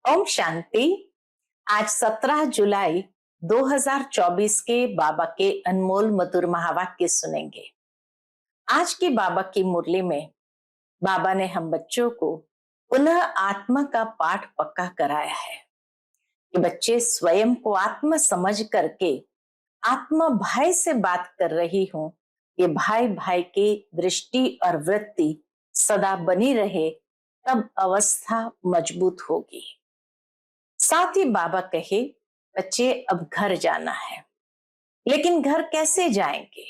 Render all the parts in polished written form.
ओम शांति। आज 17 जुलाई 2024 के बाबा के अनमोल मधुर महावाक्य सुनेंगे। आज की बाबा की मुरली में बाबा ने हम बच्चों को पुनः आत्मा का पाठ पक्का कराया है कि बच्चे स्वयं को आत्मा समझ करके आत्मा भाई से बात कर रही हूं। ये भाई भाई की दृष्टि और वृत्ति सदा बनी रहे, तब अवस्था मजबूत होगी। साथ ही बाबा कहे, बच्चे अब घर जाना है, लेकिन घर कैसे जाएंगे?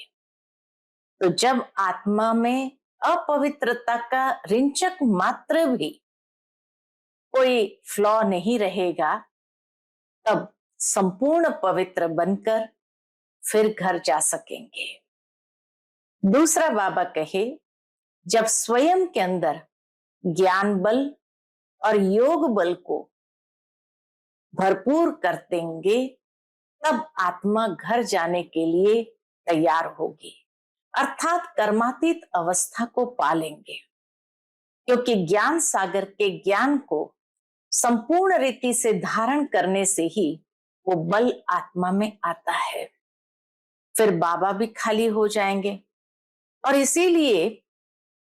तो जब आत्मा में अपवित्रता का रिंचक मात्र भी कोई फ्लॉ नहीं रहेगा, तब संपूर्ण पवित्र बनकर फिर घर जा सकेंगे। दूसरा बाबा कहे, जब स्वयं के अंदर ज्ञान बल और योग बल को भरपूर कर देंगे, तब आत्मा घर जाने के लिए तैयार होगी, अर्थात कर्मातीत अवस्था को पालेंगे। क्योंकि ज्ञान सागर के ज्ञान को संपूर्ण रीति से धारण करने से ही वो बल आत्मा में आता है। फिर बाबा भी खाली हो जाएंगे, और इसीलिए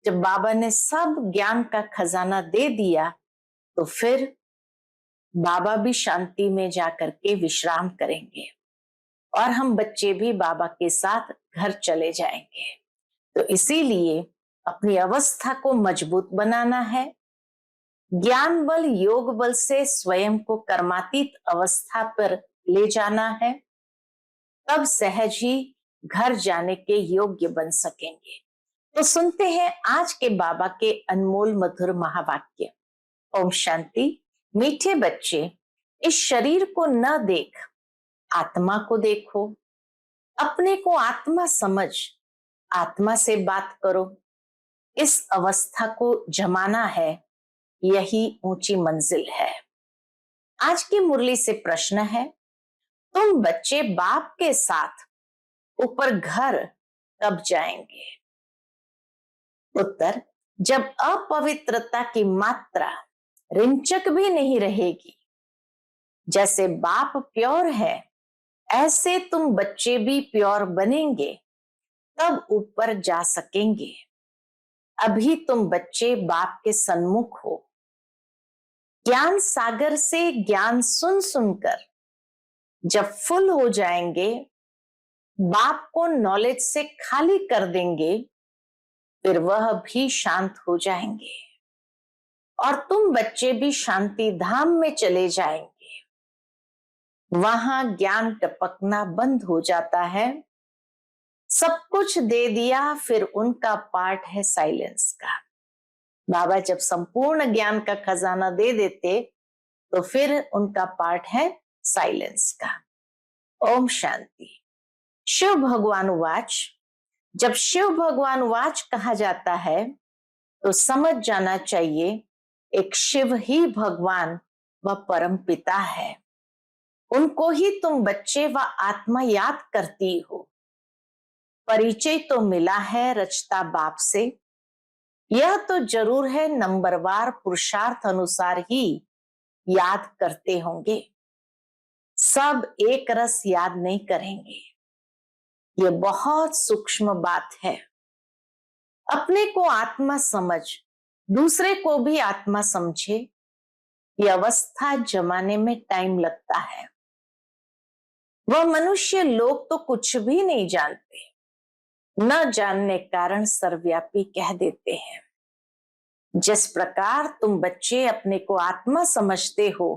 जब बाबा ने सब ज्ञान का खजाना दे दिया, तो फिर बाबा भी शांति में जाकर के विश्राम करेंगे और हम बच्चे भी बाबा के साथ घर चले जाएंगे। तो इसीलिए अपनी अवस्था को मजबूत बनाना है, ज्ञान बल योग बल से स्वयं को कर्मातीत अवस्था पर ले जाना है, तब सहज ही घर जाने के योग्य बन सकेंगे। तो सुनते हैं आज के बाबा के अनमोल मधुर महावाक्य। ओम शांति। मीठे बच्चे, इस शरीर को न देख, आत्मा को देखो। अपने को आत्मा समझ, आत्मा से बात करो। इस अवस्था को जमाना है, यही ऊंची मंजिल है। आज की मुरली से प्रश्न है, तुम बच्चे बाप के साथ ऊपर घर कब जाएंगे? उत्तर, जब अपवित्रता की मात्रा रिंचक भी नहीं रहेगी। जैसे बाप प्योर है, ऐसे तुम बच्चे भी प्योर बनेंगे, तब ऊपर जा सकेंगे। अभी तुम बच्चे बाप के सन्मुख हो। ज्ञान सागर से ज्ञान सुन सुनकर जब फुल हो जाएंगे, बाप को नॉलेज से खाली कर देंगे, फिर वह भी शांत हो जाएंगे और तुम बच्चे भी शांति धाम में चले जाएंगे। वहां ज्ञान टपकना बंद हो जाता है। सब कुछ दे दिया, फिर उनका पार्ट है साइलेंस का। बाबा जब संपूर्ण ज्ञान का खजाना दे देते, तो फिर उनका पार्ट है साइलेंस का। ओम शांति। शिव भगवान वाच। जब शिव भगवान वाच कहा जाता है, तो समझ जाना चाहिए एक शिव ही भगवान व परम पिता है। उनको ही तुम बच्चे व आत्मा याद करती हो। परिचय तो मिला है रचता बाप से, यह तो जरूर है नंबरवार पुरुषार्थ अनुसार ही याद करते होंगे। सब एक रस याद नहीं करेंगे, ये बहुत सूक्ष्म बात है। अपने को आत्मा समझ, दूसरे को भी आत्मा समझे, ये अवस्था जमाने में टाइम लगता है। वह मनुष्य लोग तो कुछ भी नहीं जानते, न जानने कारण सर्वव्यापी कह देते हैं। जिस प्रकार तुम बच्चे अपने को आत्मा समझते हो,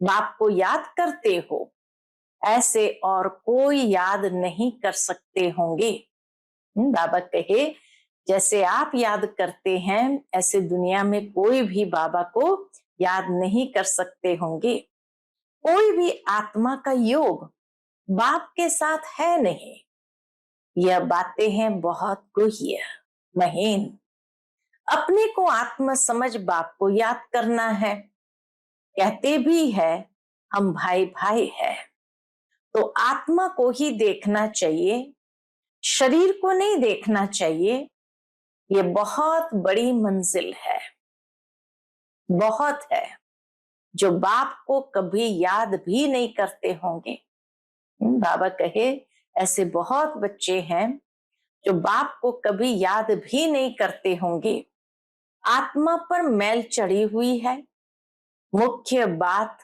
बाप को याद करते हो, ऐसे और कोई याद नहीं कर सकते होंगे। बाबा कहे, जैसे आप याद करते हैं, ऐसे दुनिया में कोई भी बाबा को याद नहीं कर सकते होंगे। कोई भी आत्मा का योग बाप के साथ है नहीं। यह बातें हैं बहुत गुह्य महीन। अपने को आत्मा समझ बाप को याद करना है। कहते भी है हम भाई भाई है, तो आत्मा को ही देखना चाहिए, शरीर को नहीं देखना चाहिए। ये बहुत बड़ी मंजिल है, बहुत है। जो बाप को कभी याद भी नहीं करते होंगे। बाबा कहे ऐसे बहुत बच्चे हैं जो बाप को कभी याद भी नहीं करते होंगे। आत्मा पर मैल चढ़ी हुई है। मुख्य बात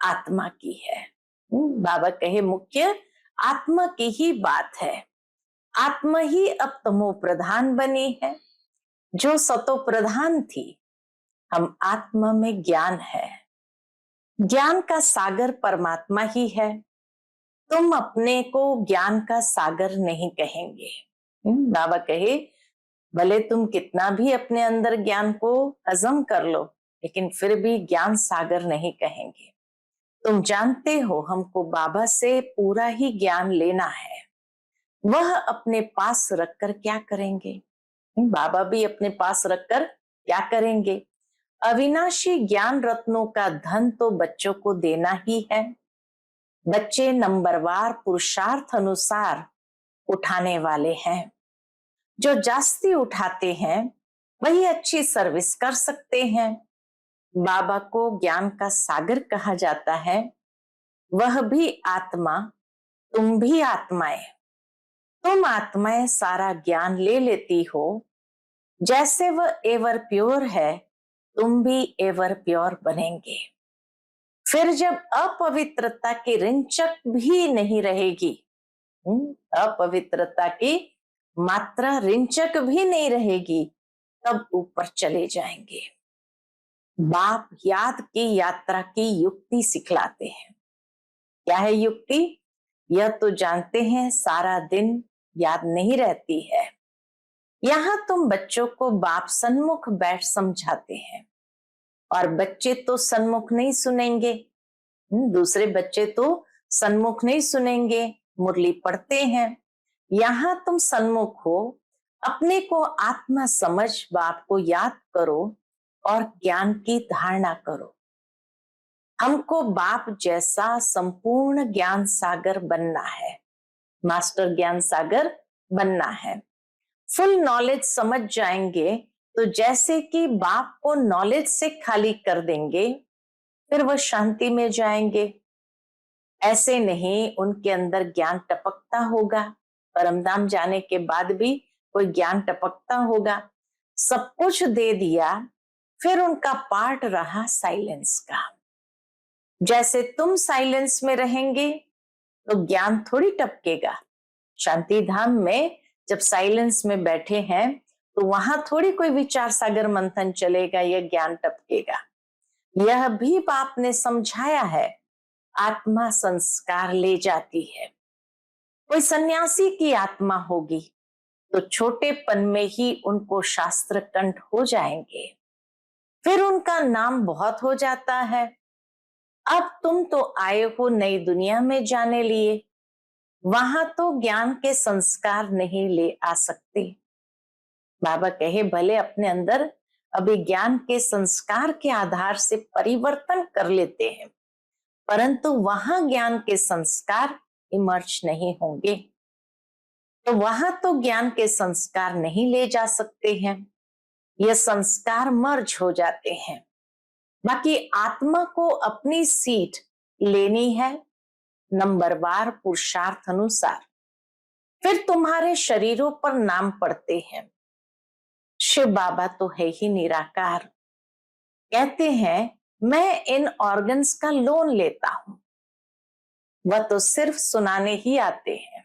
आत्मा की है। बाबा कहे मुख्य आत्मा की ही बात है। आत्मा ही अब तमो प्रधान बनी है, जो सतो प्रधान थी। हम आत्मा में ज्ञान है। ज्ञान का सागर परमात्मा ही है। तुम अपने को ज्ञान का सागर नहीं कहेंगे। बाबा कहे भले तुम कितना भी अपने अंदर ज्ञान को हजम कर लो, लेकिन फिर भी ज्ञान सागर नहीं कहेंगे। तुम जानते हो हमको बाबा से पूरा ही ज्ञान लेना है। वह अपने पास रखकर क्या करेंगे? बाबा भी अपने पास रखकर क्या करेंगे? अविनाशी ज्ञान रत्नों का धन तो बच्चों को देना ही है। बच्चे नंबरवार पुरुषार्थ अनुसार उठाने वाले हैं। जो जास्ती उठाते हैं वही अच्छी सर्विस कर सकते हैं। बाबा को ज्ञान का सागर कहा जाता है। वह भी आत्मा, तुम भी आत्माएं। तुम आत्माएं सारा ज्ञान ले लेती हो। जैसे वह एवर प्योर है, तुम भी एवर प्योर बनेंगे। फिर जब अपवित्रता की रिंचक भी नहीं रहेगी, अपवित्रता की मात्रा रिंचक भी नहीं रहेगी, तब ऊपर चले जाएंगे। बाप याद की यात्रा की युक्ति सिखलाते हैं। क्या है युक्ति? यह तो जानते हैं सारा दिन याद नहीं रहती है। यहां तुम बच्चों को बाप सन्मुख बैठ समझाते हैं, और बच्चे तो सन्मुख नहीं सुनेंगे। दूसरे बच्चे तो सन्मुख नहीं सुनेंगे, मुरली पढ़ते हैं। यहां तुम सन्मुख हो, अपने को आत्मा समझ बाप को याद करो और ज्ञान की धारणा करो। हमको बाप जैसा संपूर्ण ज्ञान सागर बनना है, मास्टर ज्ञान सागर बनना है। फुल नॉलेज समझ जाएंगे तो जैसे कि बाप को नॉलेज से खाली कर देंगे, फिर वह शांति में जाएंगे। ऐसे नहीं उनके अंदर ज्ञान टपकता होगा। परमधाम जाने के बाद भी कोई ज्ञान टपकता होगा। सब कुछ दे दिया, फिर उनका पार्ट रहा साइलेंस का। जैसे तुम साइलेंस में रहेंगे तो ज्ञान थोड़ी टपकेगा। शांति धाम में जब साइलेंस में बैठे हैं तो वहां थोड़ी कोई विचार सागर मंथन चलेगा या ज्ञान टपकेगा। यह भी बाप ने समझाया है। आत्मा संस्कार ले जाती है। कोई सन्यासी की आत्मा होगी तो छोटेपन में ही उनको शास्त्र कंठ हो जाएंगे, फिर उनका नाम बहुत हो जाता है। अब तुम तो आए हो नई दुनिया में जाने लिए, वहां तो ज्ञान के संस्कार नहीं ले आ सकते। बाबा कहे भले अपने अंदर अभी ज्ञान के संस्कार के आधार से परिवर्तन कर लेते हैं, परंतु वहां ज्ञान के संस्कार इमर्ज नहीं होंगे। तो वहां तो ज्ञान के संस्कार नहीं ले जा सकते हैं, यह संस्कार मर्ज हो जाते हैं। बाकी आत्मा को अपनी सीट लेनी है नंबरवार पुरुषार्थ अनुसार। फिर तुम्हारे शरीरों पर नाम पड़ते हैं। शिव बाबा तो है ही निराकार। कहते हैं मैं इन ऑर्गन्स का लोन लेता हूं। वह तो सिर्फ सुनाने ही आते हैं,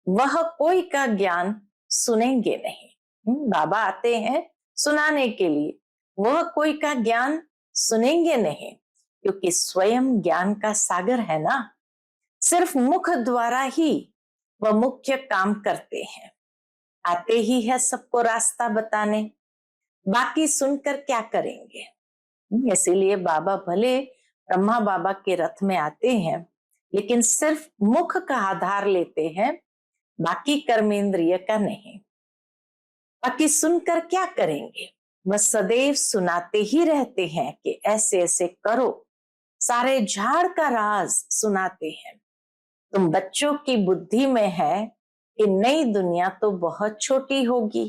वह कोई का ज्ञान सुनेंगे नहीं। बाबा आते हैं सुनाने के लिए, वह कोई का ज्ञान सुनेंगे नहीं, क्योंकि स्वयं ज्ञान का सागर है ना। सिर्फ मुख द्वारा ही वह मुख्य काम करते हैं। आते ही है सबको रास्ता बताने, बाकी सुनकर क्या करेंगे। इसीलिए बाबा भले ब्रह्मा बाबा के रथ में आते हैं, लेकिन सिर्फ मुख का आधार लेते हैं, बाकी कर्मेंद्रिय का नहीं। बाकी सुनकर क्या करेंगे? वह सदैव सुनाते ही रहते हैं कि ऐसे ऐसे करो, सारे झाड़ का राज सुनाते हैं। तुम बच्चों की बुद्धि में है कि नई दुनिया तो बहुत छोटी होगी,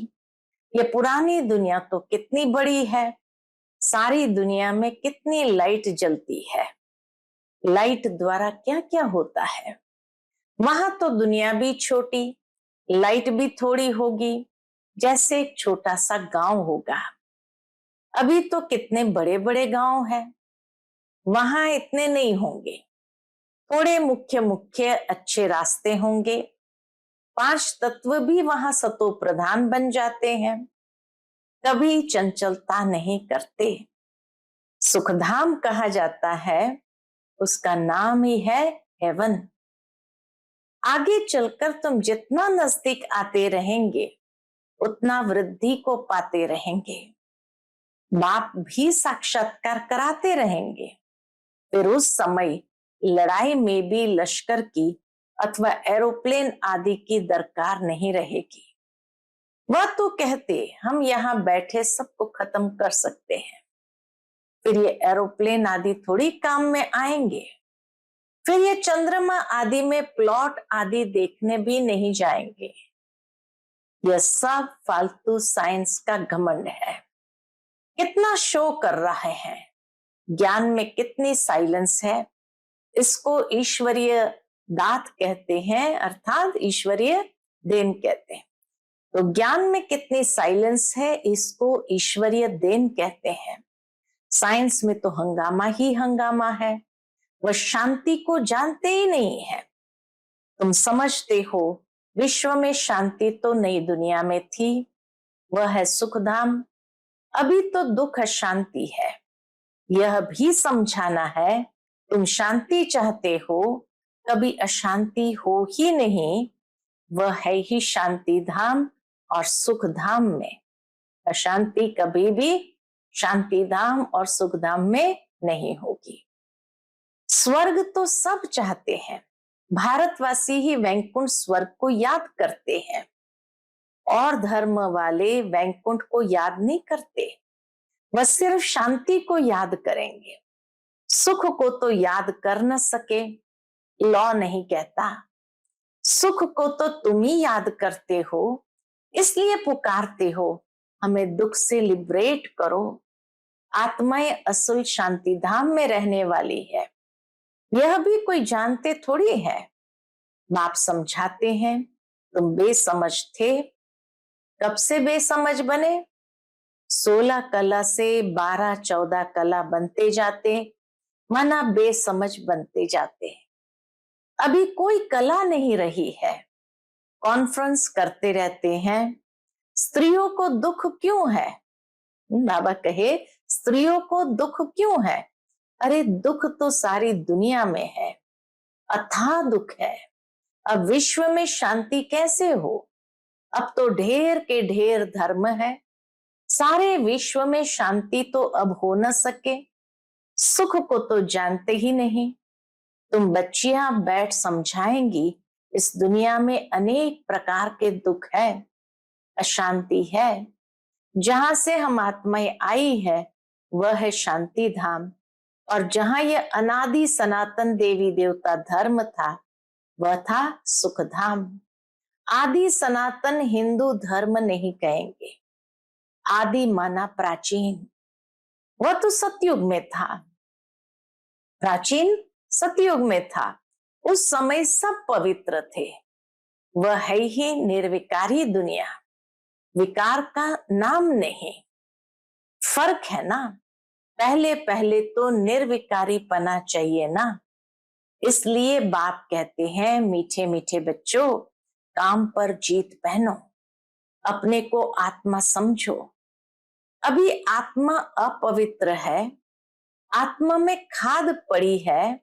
ये पुरानी दुनिया तो कितनी बड़ी है। सारी दुनिया में कितनी लाइट जलती है, लाइट द्वारा क्या क्या होता है। वहां तो दुनिया भी छोटी, लाइट भी थोड़ी होगी, जैसे एक छोटा सा गांव होगा। अभी तो कितने बड़े बड़े गांव हैं, वहां इतने नहीं होंगे। थोड़े मुख्य मुख्य अच्छे रास्ते होंगे। 5 तत्व भी वहां सतो प्रधान बन जाते हैं, कभी चंचलता नहीं करते। सुखधाम कहा जाता है, उसका नाम ही है हेवन। आगे चलकर तुम जितना नजदीक आते रहेंगे, उतना वृद्धि को पाते रहेंगे। बाप भी साक्षात्कार कराते रहेंगे। फिर उस समय लड़ाई में भी लश्कर की अथवा एरोप्लेन आदि की दरकार नहीं रहेगी। वह तो कहते हम यहाँ बैठे सबको खत्म कर सकते हैं, फिर ये एरोप्लेन आदि थोड़ी काम में आएंगे। फिर ये चंद्रमा आदि में प्लॉट आदि देखने भी नहीं जाएंगे। यह सब फालतू साइंस का घमंड है। कितना शो कर रहे हैं, ज्ञान में कितनी साइलेंस है। इसको ईश्वरीय दात कहते हैं, अर्थात ईश्वरीय देन कहते हैं। तो ज्ञान में कितनी साइलेंस है, इसको ईश्वरीय देन कहते हैं। साइंस में तो हंगामा ही हंगामा है, वह शांति को जानते ही नहीं है। तुम समझते हो विश्व में शांति तो नई दुनिया में थी, वह है सुखधाम। अभी तो दुख शांति है। यह भी समझाना है, तुम शांति चाहते हो, कभी अशांति हो ही नहीं। वह है ही शांति धाम और सुख धाम में। अशांति कभी भी शांति धाम और सुख धाम में नहीं होगी। स्वर्ग तो सब चाहते हैं, भारतवासी ही वैकुंठ स्वर्ग को याद करते हैं, और धर्म वाले वैकुंठ को याद नहीं करते। वह सिर्फ शांति को याद करेंगे। सुख को तो याद कर न सके, लॉ नहीं कहता। सुख को तो तुम ही याद करते हो, इसलिए पुकारते हो हमें दुख से लिबरेट करो। आत्माएं असल शांति धाम में रहने वाली है, यह भी कोई जानते थोड़ी है। बाप समझाते हैं, तुम बेसमझ थे, कब से बेसमझ बने। 16 कला से 12-14 कला बनते जाते, माना बेसमझ बनते जाते। अभी कोई कला नहीं रही है। कॉन्फ्रेंस करते रहते हैं, स्त्रियों को दुख क्यों है। बाबा कहे स्त्रियों को दुख क्यों है। अरे दुख तो सारी दुनिया में है, अथाह दुख है। अब विश्व में शांति कैसे हो। अब तो ढेर के ढेर धर्म है, सारे विश्व में शांति तो अब हो न सके। सुख को तो जानते ही नहीं। तुम बच्चियां बैठ समझाएंगी, इस दुनिया में अनेक प्रकार के दुख है, अशांति है। जहां से हम आत्माएं आई है वह है शांति धाम, और जहां यह अनादि सनातन देवी देवता धर्म था वह था सुख धाम। आदि सनातन हिंदू धर्म नहीं कहेंगे, आदि माना प्राचीन। वह तो सतयुग में था, प्राचीन सतयुग में था। उस समय सब पवित्र थे। वह है ही निर्विकारी दुनिया, विकार का नाम नहीं। फर्क है ना, पहले पहले तो निर्विकारी पना चाहिए ना। इसलिए बाप कहते हैं, मीठे मीठे बच्चों, काम पर जीत पहनो, अपने को आत्मा समझो। अभी आत्मा अपवित्र है, आत्मा में खाद पड़ी है,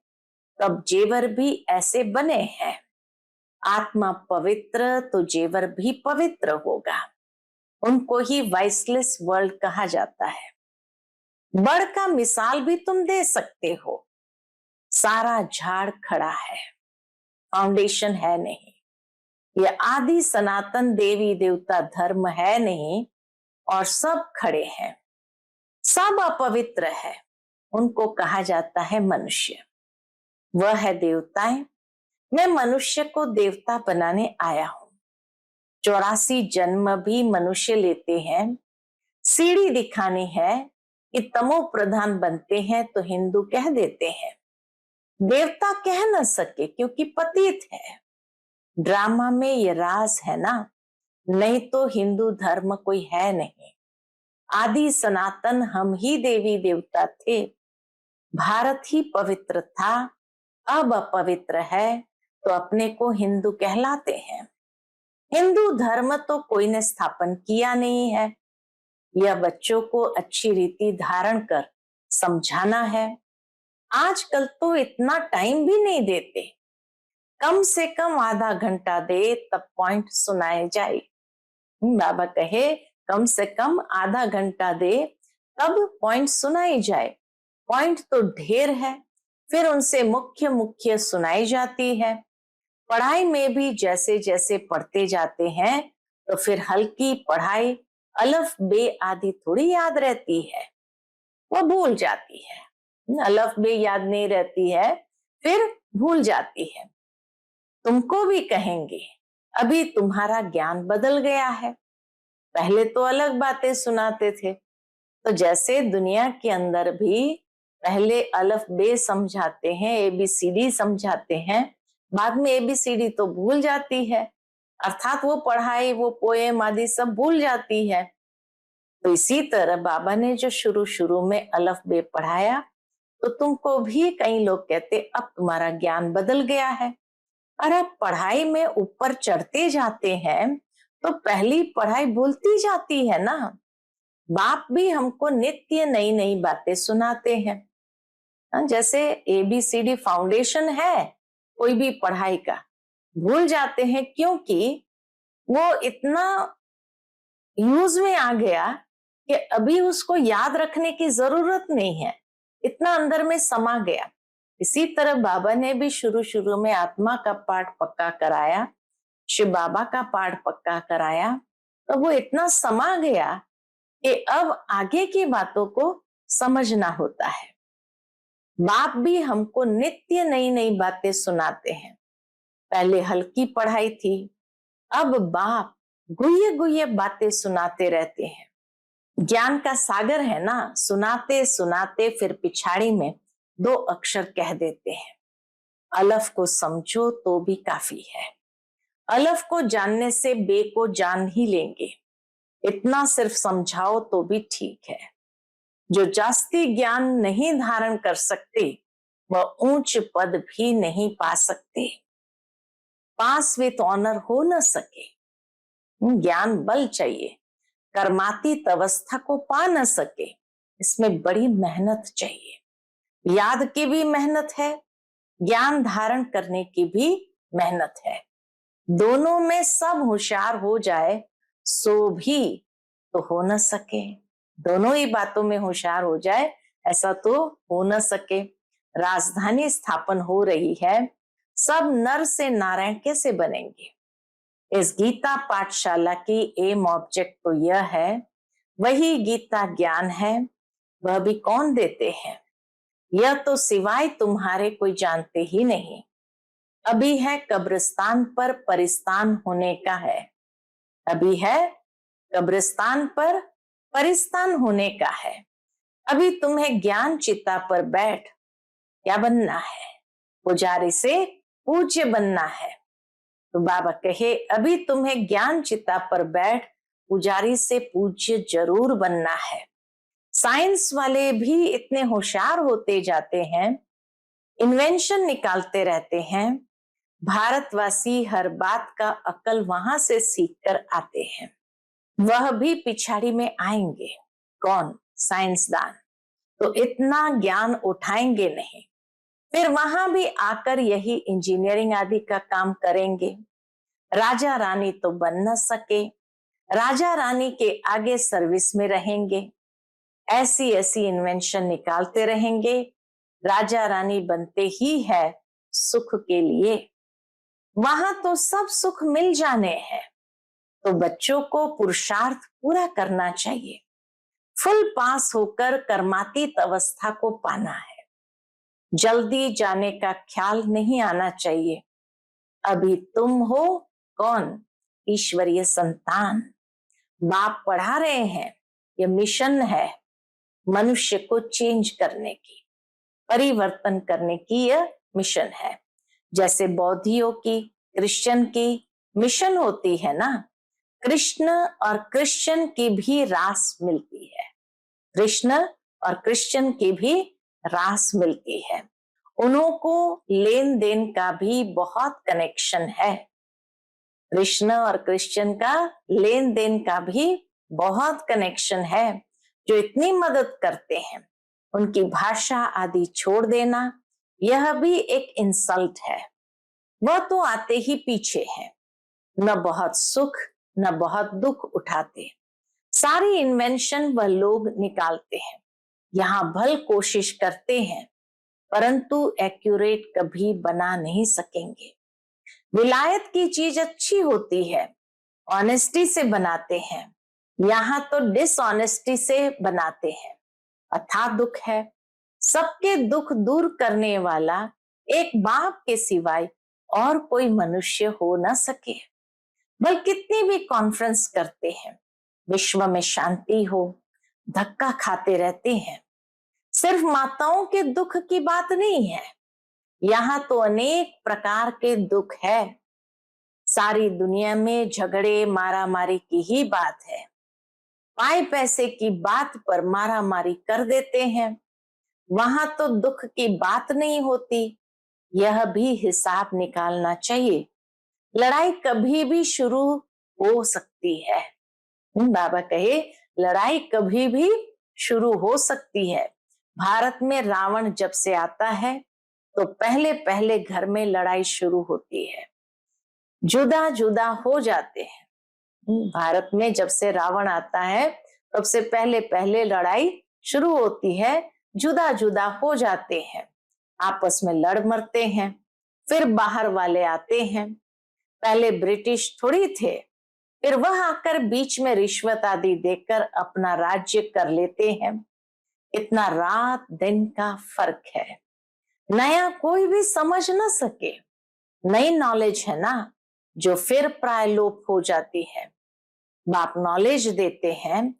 तब जेवर भी ऐसे बने हैं। आत्मा पवित्र तो जेवर भी पवित्र होगा। उनको ही वाइसलेस वर्ल्ड कहा जाता है। बड़ का मिसाल भी तुम दे सकते हो। सारा झाड़ खड़ा है, फाउंडेशन है नहीं। यह आदि सनातन देवी देवता धर्म है नहीं, और सब खड़े हैं, सब अपवित्र है। उनको कहा जाता है मनुष्य। वह है देवताएं। मैं मनुष्य को देवता बनाने आया हूं। 84 जन्म भी मनुष्य लेते हैं। सीढ़ी दिखानी है, कि तमो प्रधान बनते हैं तो हिंदू कह देते हैं, देवता कह न सके क्योंकि पतित है। ड्रामा में ये राज है ना, नहीं तो हिंदू धर्म कोई है नहीं। आदि सनातन हम ही देवी देवता थे, भारत ही पवित्र था, अब अपवित्र है तो अपने को हिंदू कहलाते हैं। हिंदू धर्म तो कोई ने स्थापन किया नहीं है, यह बच्चों को अच्छी रीति धारण कर समझाना है। आजकल तो इतना टाइम भी नहीं देते, कम से कम आधा घंटा दे तब पॉइंट सुनाए जाए। बाबा कहे कम से कम आधा घंटा दे तब पॉइंट सुनाई जाए। पॉइंट तो ढेर है, फिर उनसे मुख्य मुख्य सुनाई जाती है। पढ़ाई में भी जैसे जैसे पढ़ते जाते हैं तो फिर हल्की पढ़ाई अलफ बे आदि थोड़ी याद रहती है, वो भूल जाती है। अलफ बे याद नहीं रहती है, फिर भूल जाती है। तुमको भी कहेंगे अभी तुम्हारा ज्ञान बदल गया है, पहले तो अलग बातें सुनाते थे। तो जैसे दुनिया के अंदर भी पहले अलफ बे समझाते हैं, एबीसीडी समझाते हैं, बाद में एबीसीडी तो भूल जाती है, अर्थात वो पढ़ाई वो पोएम आदि सब भूल जाती है। तो इसी तरह बाबा ने जो शुरू शुरू में अलफ बे पढ़ाया, तो तुमको भी कई लोग कहते अब तुम्हारा ज्ञान बदल गया है। और अब पढ़ाई में ऊपर चढ़ते जाते हैं तो पहली पढ़ाई भूलती जाती है ना। बाप भी हमको नित्य नई नई बातें सुनाते हैं। जैसे एबीसीडी फाउंडेशन है कोई भी पढ़ाई का, भूल जाते हैं क्योंकि वो इतना यूज में आ गया कि अभी उसको याद रखने की जरूरत नहीं है, इतना अंदर में समा गया। इसी तरह बाबा ने भी शुरू शुरू में आत्मा का पाठ पक्का कराया, शिव बाबा का पाठ पक्का कराया, तो वो इतना समा गया कि अब आगे की बातों को समझना होता है। बाप भी हमको नित्य नई नई बातें सुनाते हैं। पहले हल्की पढ़ाई थी, अब बाप गुह्य गुह्य बातें सुनाते रहते हैं। ज्ञान का सागर है ना, सुनाते सुनाते फिर पिछाड़ी में 2 अक्षर कह देते हैं। अलफ को समझो तो भी काफी है, अलफ को जानने से बे को जान ही लेंगे, इतना सिर्फ समझाओ तो भी ठीक है। जो जास्ती ज्ञान नहीं धारण कर सकते वह ऊंच पद भी नहीं पा सकते, पास विथ ऑनर हो न सके। ज्ञान बल चाहिए, कर्मातीत अवस्था को पा न सके, इसमें बड़ी मेहनत चाहिए। याद की भी मेहनत है, ज्ञान धारण करने की भी मेहनत है। दोनों में सब होशियार हो जाए सो भी तो हो न सके, दोनों ही बातों में होशियार हो जाए ऐसा तो हो न सके। राजधानी स्थापन हो रही है, सब नर से नारायण कैसे बनेंगे। इस गीता पाठशाला की एम ऑब्जेक्ट तो यह है, वही गीता ज्ञान है, वह भी कौन देते हैं, यह तो सिवाय तुम्हारे कोई जानते ही नहीं। अभी है कब्रिस्तान पर परिस्तान होने का है, अभी है कब्रिस्तान पर परिस्तान होने का है। अभी तुम्हें ज्ञान चिता पर बैठ क्या बनना है, पुजारी से पूज्य बनना है। तो बाबा कहे अभी तुम्हें ज्ञान चिता पर बैठ पुजारी से पूज्य जरूर बनना है। साइंस वाले भी इतने होशियार होते जाते हैं, इन्वेंशन निकालते रहते हैं, भारतवासी हर बात का अकल वहां से सीख कर आते हैं। वह भी पिछाड़ी में आएंगे, कौन, साइंसदान, तो इतना ज्ञान उठाएंगे नहीं, फिर वहां भी आकर यही इंजीनियरिंग आदि का काम करेंगे। राजा रानी तो बन न सके, राजा रानी के आगे सर्विस में रहेंगे, ऐसी ऐसी इन्वेंशन निकालते रहेंगे। राजा रानी बनते ही है सुख के लिए, वहां तो सब सुख मिल जाने हैं। तो बच्चों को पुरुषार्थ पूरा करना चाहिए, फुल पास होकर कर्मातीत अवस्था को पाना है। जल्दी जाने का ख्याल नहीं आना चाहिए। अभी तुम हो कौन, ईश्वरीय संतान, बाप पढ़ा रहे हैं, ये मिशन है। मनुष्य को चेंज करने की, परिवर्तन करने की यह मिशन है। जैसे बौद्धियों की, क्रिश्चियन की मिशन होती है ना, कृष्ण और क्रिश्चियन की भी रास मिलती है। कृष्ण और क्रिश्चियन की भी रास मिलती है। उन्हों को लेन देन का भी बहुत कनेक्शन है। कृष्ण और क्रिश्चियन का लेन देन का भी बहुत कनेक्शन है, जो इतनी मदद करते हैं। उनकी भाषा आदि छोड़ देना यह भी एक इंसल्ट है। वह तो आते ही पीछे हैं, न बहुत सुख न बहुत दुख उठाते। सारी इन्वेंशन वह लोग निकालते हैं, यहाँ भल कोशिश करते हैं, परंतु एक्यूरेट कभी बना नहीं सकेंगे। विलायत की चीज अच्छी होती है, ऑनेस्टी से बनाते हैं, यहाँ तो डिसऑनेस्टी से बनाते हैं। अथाह दुख है। सबके दुख दूर करने वाला एक बाप के सिवाय और कोई मनुष्य हो न सके। बल कितनी भी कॉन्फ्रेंस करते हैं, विश्व में शांति हो, धक्का खाते रहते हैं। सिर्फ माताओं के दुख की बात नहीं है, यहाँ तो अनेक प्रकार के दुख है। सारी दुनिया में झगड़े मारामारी की ही बात है। पाए पैसे की बात पर मारामारी कर देते हैं, वहां तो दुख की बात नहीं होती। यह भी हिसाब निकालना चाहिए। लड़ाई कभी भी शुरू हो सकती है। बाबा कहे लड़ाई कभी भी शुरू हो सकती है। भारत में रावण जब से आता है तो पहले पहले घर में लड़ाई शुरू होती है, जुदा जुदा हो जाते हैं। भारत में जब से रावण आता है तब से पहले पहले लड़ाई शुरू होती है, जुदा जुदा हो जाते हैं, आपस में लड़ मरते हैं। फिर बाहर वाले आते हैं, पहले ब्रिटिश थोड़ी थे, फिर वह आकर बीच में रिश्वत आदि देकर अपना राज्य कर लेते हैं। इतना रात दिन का फर्क है, नया कोई भी समझ ना सके। नई नॉलेज है ना जो फिर प्राय लोप हो जाती है। बाप नॉलेज देते हैं,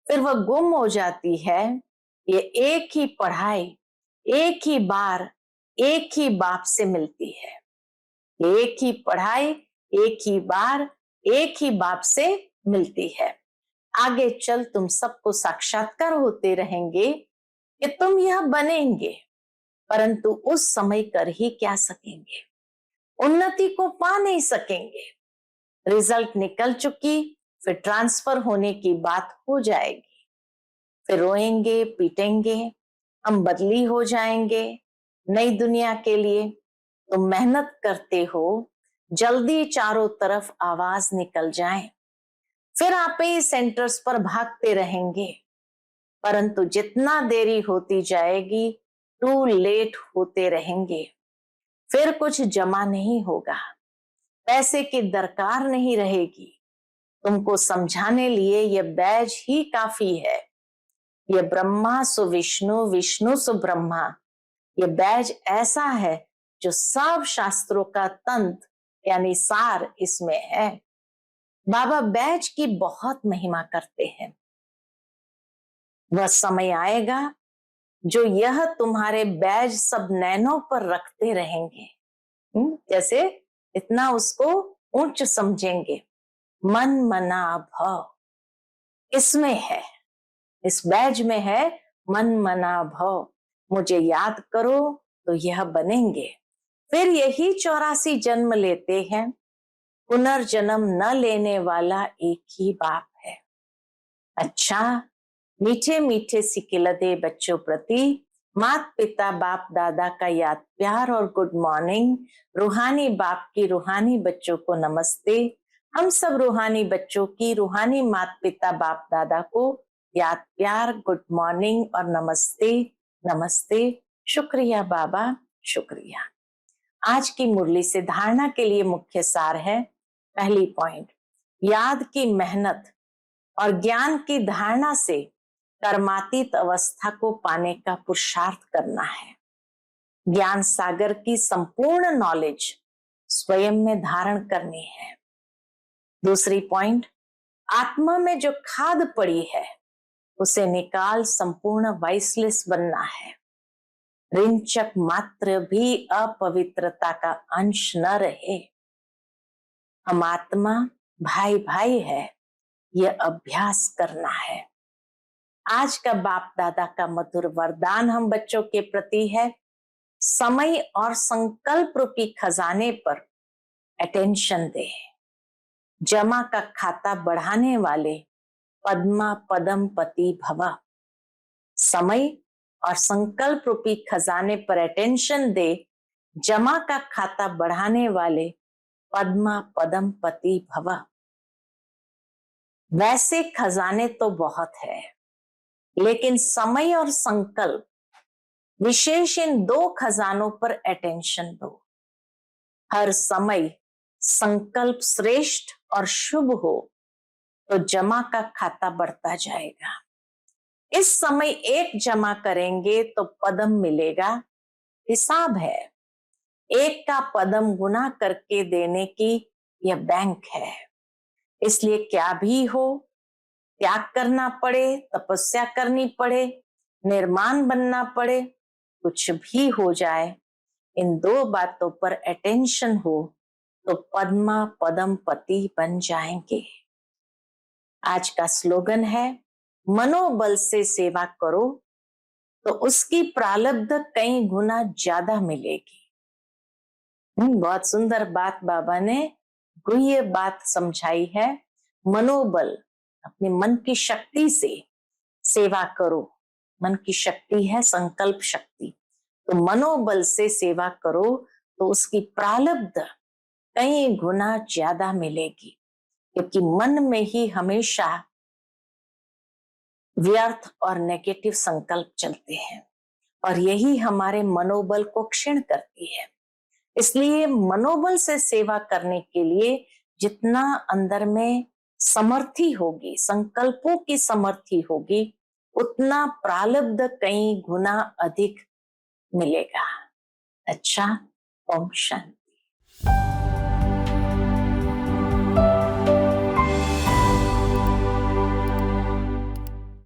फिर वह गुम हो जाती है। ये एक ही पढ़ाई एक ही बार एक ही बाप से मिलती है। एक ही पढ़ाई एक ही बार एक ही बाप से मिलती है। आगे चल तुम सबको साक्षात्कार होते रहेंगे कि तुम यह बनेंगे, परंतु उस समय कर ही क्या सकेंगे, उन्नति को पा नहीं सकेंगे। रिजल्ट निकल चुकी, फिर ट्रांसफर होने की बात हो जाएगी। फिर रोएंगे पीटेंगे, हम बदली हो जाएंगे नई दुनिया के लिए। तुम मेहनत करते हो, जल्दी चारों तरफ आवाज निकल जाए, फिर आप ही सेंटर्स पर भागते रहेंगे, परंतु जितना देरी होती जाएगी टू लेट होते रहेंगे। फिर कुछ जमा नहीं होगा, पैसे की दरकार नहीं रहेगी। तुमको समझाने लिए यह बैज ही काफी है। यह ब्रह्मा सु विष्णु, विष्णु सु ब्रह्मा, यह बैज ऐसा है जो सब शास्त्रों का तंत्र यानी सार इसमें है। बाबा बैज की बहुत महिमा करते हैं। वह समय आएगा जो यह तुम्हारे बैज सब नैनों पर रखते रहेंगे। जैसे इतना उसको ऊंच समझेंगे। मन मना भव इसमें है, इस बैज में है मन मना भव। मुझे याद करो तो यह बनेंगे। फिर यही 84 जन्म लेते हैं। पुनर्जन्म न लेने वाला एक ही बाप है। अच्छा, मीठे मीठे सिकिलदे बच्चों प्रति मात पिता बाप दादा का याद प्यार और गुड मॉर्निंग। रूहानी बाप की रूहानी बच्चों को नमस्ते। हम सब रूहानी बच्चों की रूहानी मात पिता बाप दादा को याद प्यार गुड मॉर्निंग और नमस्ते नमस्ते। शुक्रिया बाबा, शुक्रिया। आज की मुरली से धारणा के लिए मुख्य सार है। पहली पॉइंट, याद की मेहनत और ज्ञान की धारणा से कर्मातीत अवस्था को पाने का पुरुषार्थ करना है। ज्ञान सागर की संपूर्ण नॉलेज स्वयं में धारण करनी है। दूसरी पॉइंट, आत्मा में जो खाद पड़ी है उसे निकाल संपूर्ण वाइसलेस बनना है। रिंचक मात्र भी अपवित्रता का अंश न रहे। हम आत्मा भाई भाई है, यह अभ्यास करना है। आज का बाप दादा का मधुर वरदान हम बच्चों के प्रति है, समय और संकल्प रूपी खजाने पर अटेंशन दे। जमा का खाता बढ़ाने वाले पद्मा पदम पति भव। समय और संकल्प रूपी खजाने पर अटेंशन दे, जमा का खाता बढ़ाने वाले पद्मा पदम पति भव। वैसे खजाने तो बहुत है, लेकिन समय और संकल्प, विशेष इन दो खजानों पर अटेंशन दो। हर समय संकल्प श्रेष्ठ और शुभ हो तो जमा का खाता बढ़ता जाएगा। इस समय एक जमा करेंगे तो पदम मिलेगा। हिसाब है, एक का पदम गुना करके देने की यह बैंक है। इसलिए क्या भी हो, त्याग करना पड़े, तपस्या करनी पड़े, निर्माण बनना पड़े, कुछ भी हो जाए, इन दो बातों पर अटेंशन हो तो पद्मा पदम पति बन जाएंगे। आज का स्लोगन है, मनोबल से सेवा करो तो उसकी प्रालब्ध कई गुना ज्यादा मिलेगी। बहुत सुंदर बात बाबा ने गुह्य बात समझाई है। मनोबल, अपने मन की शक्ति से सेवा करो। मन की शक्ति है संकल्प शक्ति, तो मनोबल से सेवा करो तो उसकी प्रालब्ध कई गुना ज्यादा मिलेगी, क्योंकि मन में ही हमेशा व्यर्थ और नेगेटिव संकल्प चलते हैं और यही हमारे मनोबल को क्षीण करती है। इसलिए मनोबल से सेवा करने के लिए जितना अंदर में समर्थी होगी, संकल्पों की समर्थी होगी, उतना प्रालब्ध कई गुना अधिक मिलेगा। अच्छा, ओम शांति।